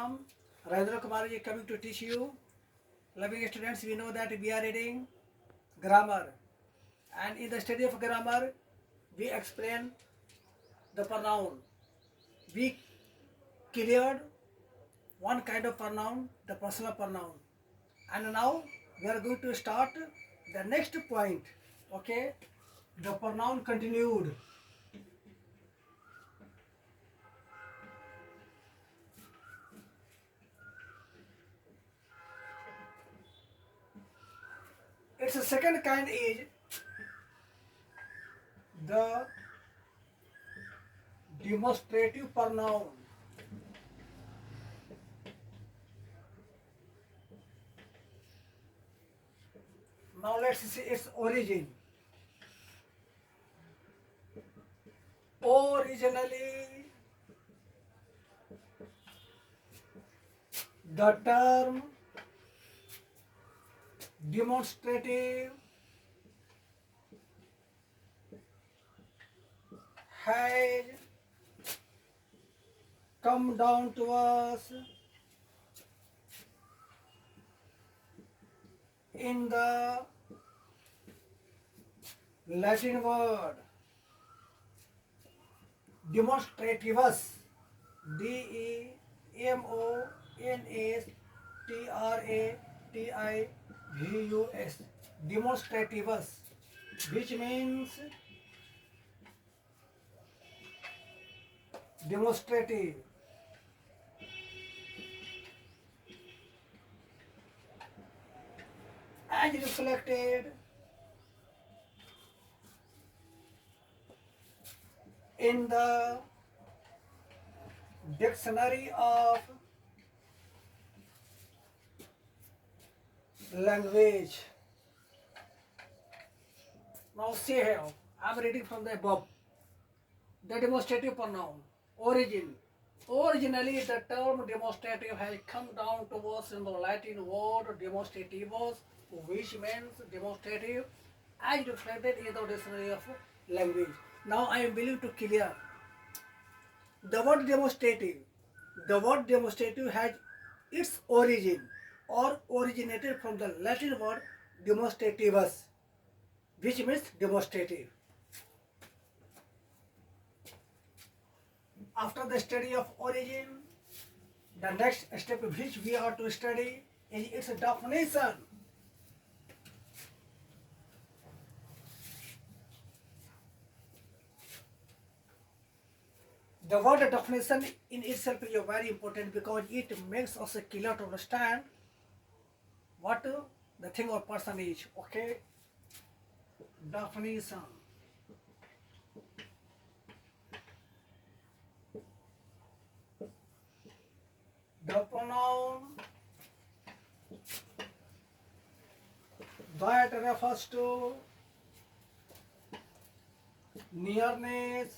Pranam. Rajendra Kumar is coming to teach you. Loving students, we know that we are reading grammar. And in the study of grammar, we explain the pronoun. We cleared one kind of pronoun, the personal pronoun. And now we are going to start the next point. Okay? The pronoun continued. Its second kind is the demonstrative pronoun. Now let's see its origin. Originally, the term demonstrative has come down to us in the Latin word demonstrativus, demonstrativus, demonstrativus, which means demonstrative. As reflected in the dictionary of language. Now see here, I am reading from the above. The demonstrative pronoun. Origin. Originally, the term demonstrative has come down to us in the Latin word demonstrativus, which means demonstrative, as reflected in the dictionary of language. Now I am willing to clear. The word demonstrative. The word demonstrative has its origin or originated from the Latin word demonstrativus, which means demonstrative. After the study of origin, the next step which we are to study is its definition. The word definition in itself is very important because it makes us clear to understand what the thing or person is. Okay? Definition. The pronoun that refers to nearness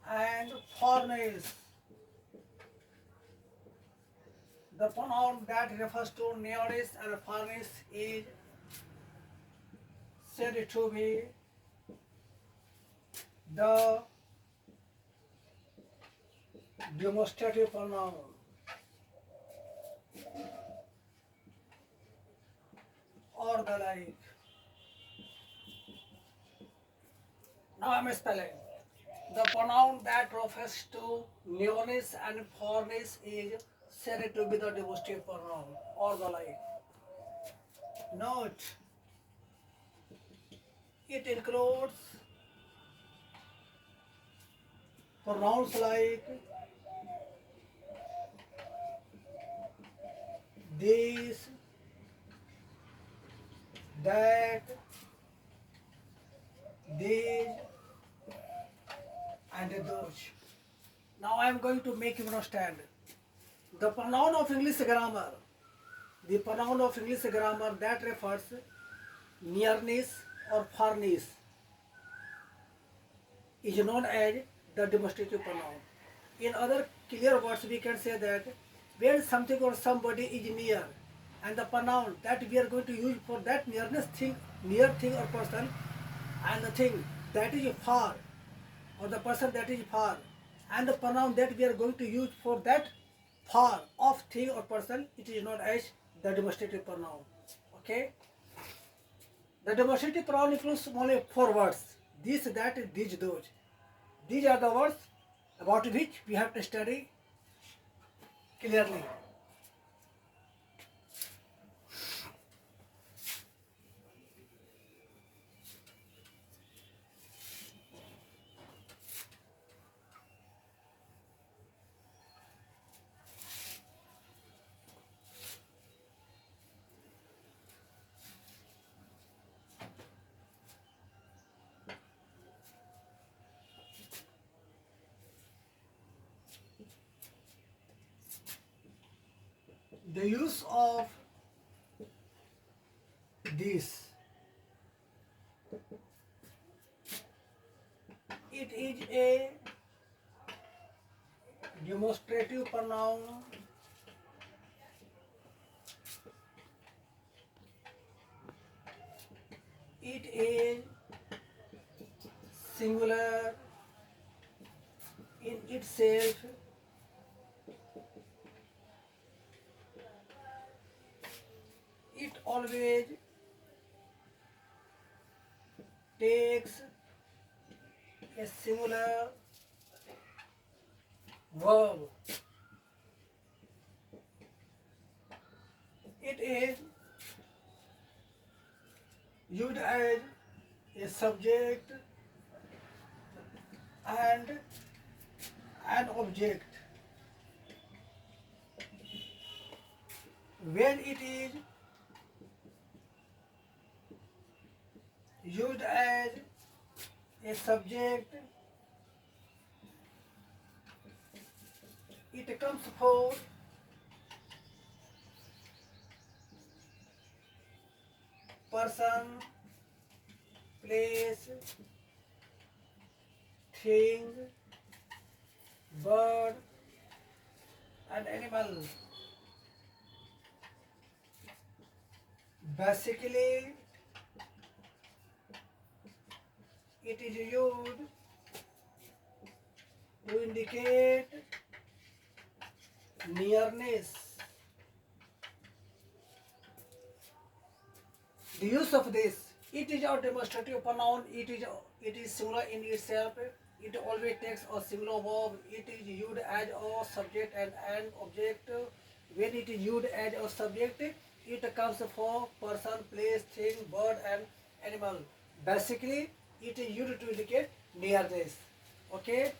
and farness. The pronoun that refers to nearness and farness is said to be the demonstrative pronoun. Or the like. Now I am spelling. The pronoun that refers to nearness and farness is said to be the demonstrative pronoun or the like. Note, it includes pronouns like this, that, these, and those. Now I am going to make you understand. The pronoun of English grammar. The pronoun of English grammar that refers nearness or farness is known as the demonstrative pronoun. In other clear words, we can say that when something or somebody is near, and the pronoun that we are going to use for that nearness thing, near thing or person, and the thing that is far, or the person that is far, and the pronoun that we are going to use for that part of thing or person, it is known as the demonstrative pronoun. Okay. The demonstrative pronoun includes only four words: this, that, these, those. These are the words about which we have to study clearly. The use of this, it is a demonstrative pronoun. It is singular in itself. It always takes a singular verb. It is used as a subject and an object. When it is used as a subject, it comes for person, place, thing, bird, and animal. Basically, it is used to indicate nearness. The use of this, it is a demonstrative pronoun. It is singular in itself. It always takes a singular verb. It is used as a subject and an object. When it is used as a subject, it comes for person, place, thing, bird, and animal. Basically, it is used to indicate nearness. Okay.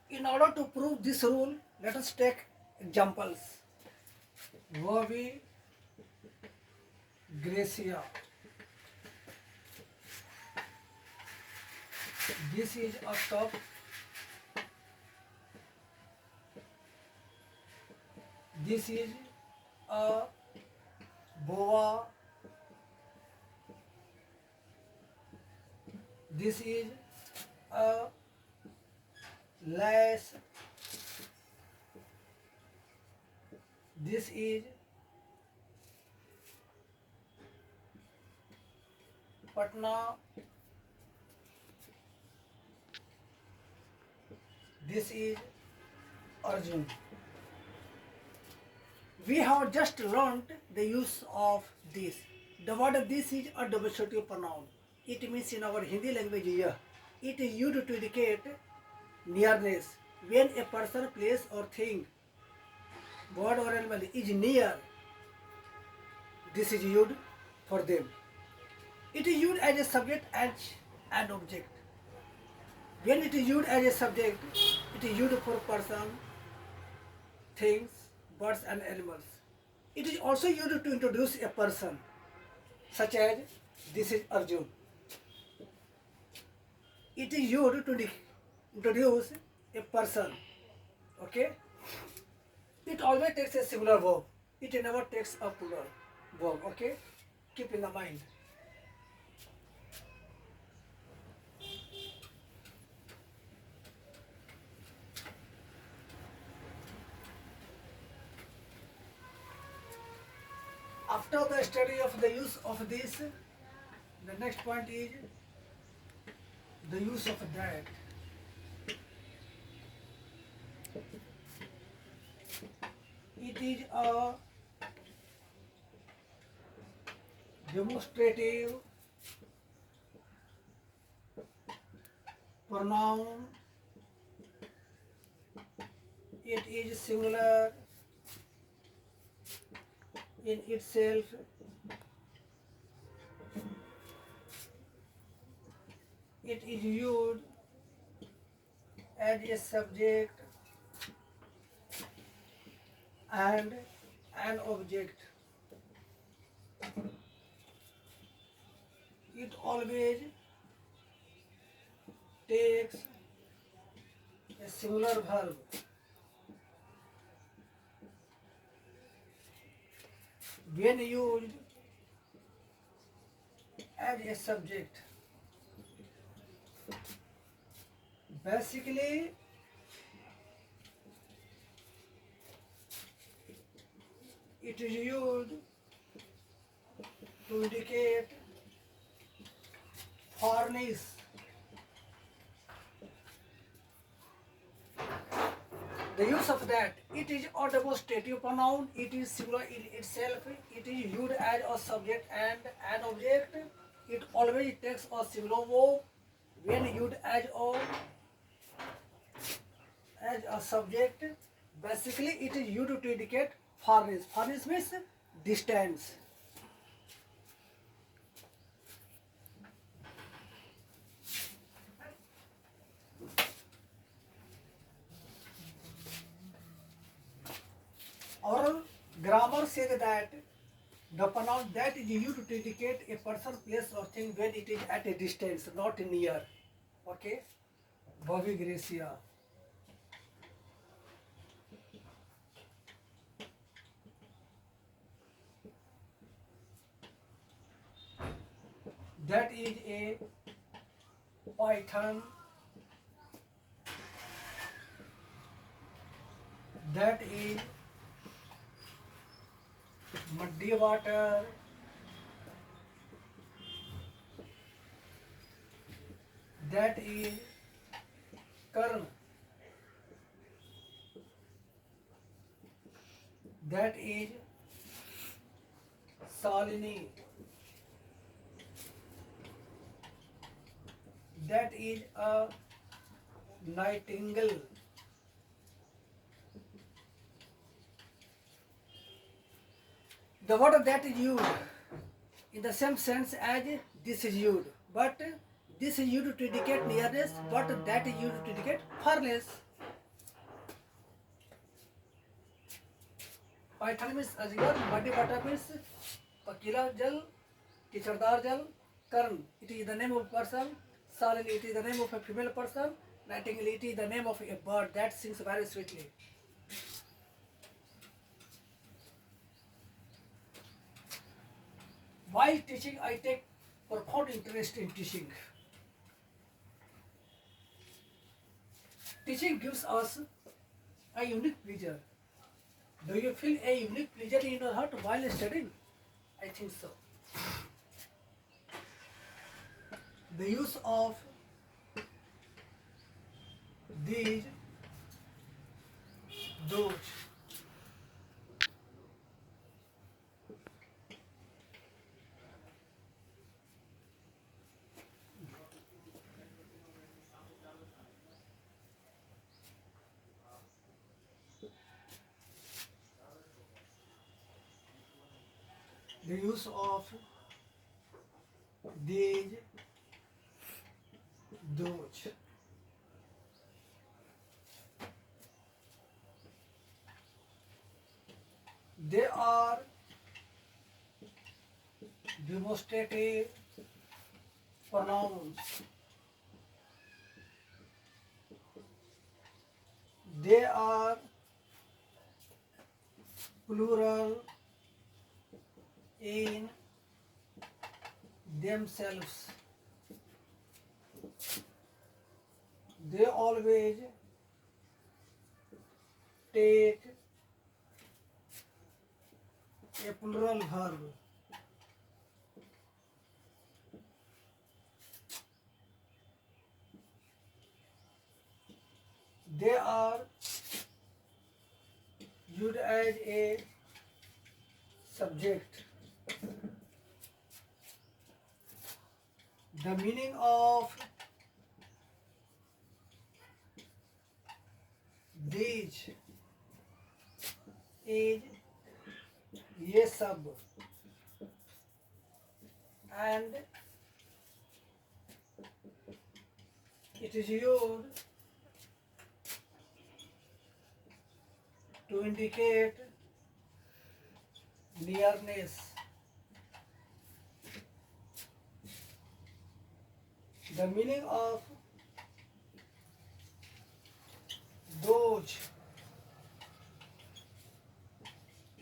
In order to prove this rule, let us take examples. Verbi Gracia. This is a cup. This is a boa. This is a lace. This is Patna. This is Arjun. We have just learned the use of this. The word this is a demonstrative pronoun. It means in our Hindi language here, it is used to indicate nearness. When a person, place or thing, bird or animal is near, this is used for them. It is used as a subject and an object. When it is used as a subject, it is used for person, things, birds and animals. It is also used to introduce a person, such as this is Arjun. It is used to introduce a person. Okay? It always takes a singular verb. it never takes a plural verb. Okay, keep in the mind. After the study of the use of this, the next point is the use of that. It is a demonstrative pronoun. It is singular in itself. It is used as a subject and an object. It always takes a singular verb. When used as a subject, basically it is used to indicate furnish. The use of that, it is a demonstrative pronoun, it is singular in itself, it is used as a subject and an object, it always takes a singular verb. When used as a subject, basically it is used to indicate farness. Farness means distance. Our grammar says that the pronoun that is used to indicate a person, place or thing when it is at a distance, not near. Okay? Bobby Gracia. That is a python. That is muddy water. That is kern. That is Salini. That is a nightingale. The word that is used in the same sense as this is used, but this is used to indicate nearness, but that is used to indicate farness. Python means azgar, muddy water means pakila jal, kichardar jal, kern, it is the name of a person, Salini, it is the name of a female person, nightingale, it is the name of a bird that sings very sweetly. While teaching, I take profound interest in teaching. Teaching gives us a unique pleasure. Do you feel a unique pleasure in your heart while studying? I think so. The use of these, those. The use of these, those. They are demonstrative pronouns. They are plural in themselves. They always take a plural verb. They are used as a subject. The meaning of these is ये सब, and it is used to indicate nearness. The meaning of those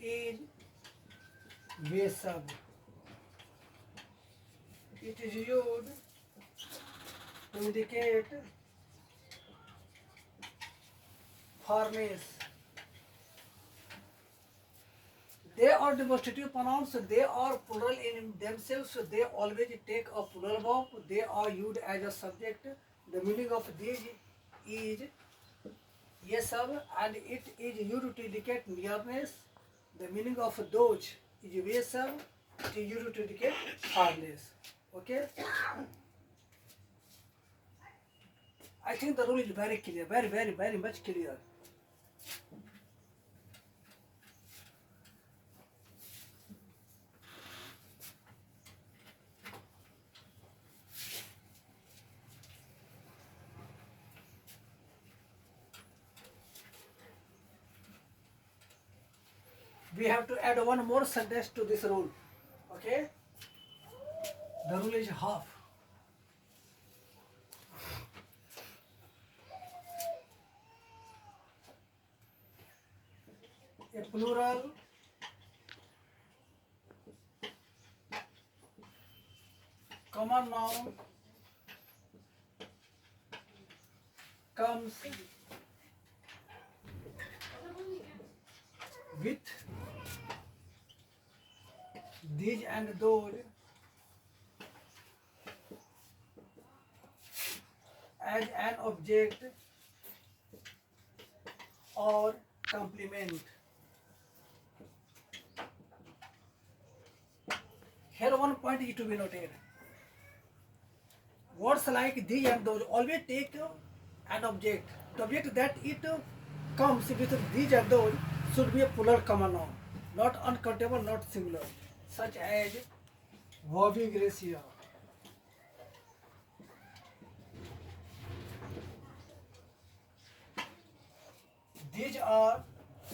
is वे सब. It is used to indicate farness. They are demonstrative pronouns. They are plural in themselves. They always take a plural verb. They are used as a subject. The meaning of these is yes sub, and it is used to indicate nearness. The meaning of those is yes sub. It is used to indicate farness. Okay. I think the rule is very clear. Very much clear. We have to add one more sentence to this rule. Okay? The rule is half. A plural common noun comes with these and those as an object or complement. Here one point is to be noted. Words like these and those always take an object. The object that it comes with these and those should be a plural common noun, not uncountable, not singular, such as Gracia. These are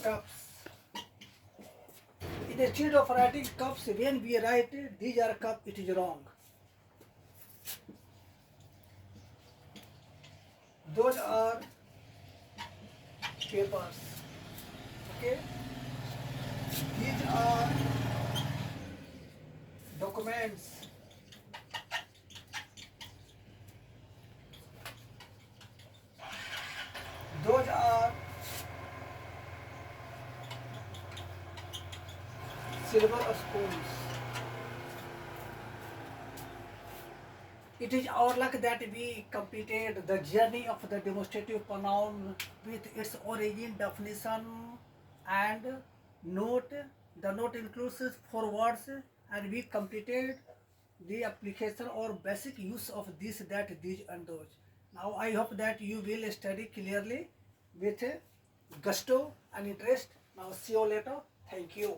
cups. Instead of writing cups, when we write these are cups, it is wrong. Those are papers. Okay? These are documents. Those are silver spoons. It is our luck that we completed the journey of the demonstrative pronoun with its origin, definition, and note. The note includes 4 words, and we completed the application or basic use of this, that, these, and those. Now I hope that you will study clearly with gusto and interest. Now see you later. Thank you.